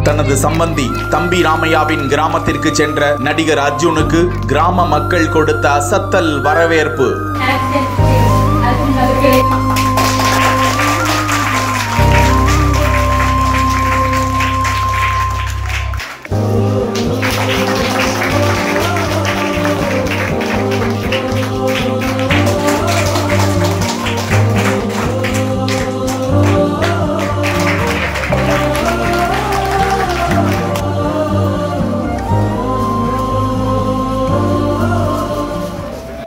தனது சம்பந்தி தம்பி ராமையாவின் கிராமத்திற்கு சென்ற நடிகர் அர்ஜுனுக்கு கிராம மக்கள் கொடுத்த அசத்தல் வரவேற்பு.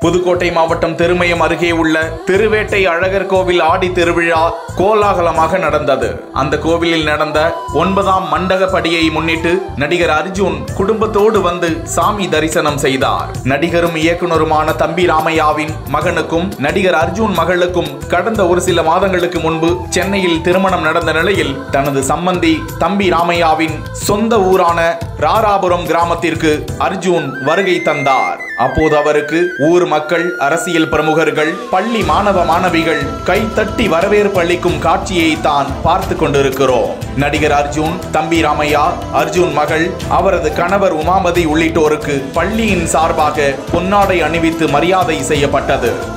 புதுக்கோட்டை மாவட்டம் திருமயம் அருகே உள்ள திருவேட்டை அழகர் கோவில் ஆடி திருவிழா கோலாகலமாக நடந்தது. அந்த கோவிலில் நடந்த 9ஆம் மண்டகப்படியை முன்னிட்டு நடிகர் அர்ஜுன் குடும்பத்தோடு வந்து சாமி தரிசனம் செய்தார். நடிகரும் இயக்குனருமான தம்பி ராமையாவின் மகனுக்கும் நடிகர் அர்ஜுன் மகளுக்கும் கடந்த ஒரு சில மாதங்களுக்கு முன்பு சென்னையில் திருமணம் நடந்த நிலையில் தனது சம்பந்தி தம்பி ராமையாவின் சொந்த ஊரான ராராபுரம் கிராமத்திற்கு அர்ஜுன் வருகை தந்தார். அப்போது அவருக்கு ஊர் மக்கள், அரசியல் பிரமுகர்கள், பள்ளி மாணவ மாணவிகள் கைத்தட்டி வரவேற்பு அளிக்கும் காட்சியை தான் பார்த்து கொண்டிருக்கிறோம். நடிகர் அர்ஜுன், தம்பி ராமையா, அர்ஜுன் மகள், அவரது கணவர் உமாமதி உள்ளிட்டோருக்கு பள்ளியின் சார்பாக பொன்னாடை அணிவித்து மரியாதை செய்யப்பட்டது.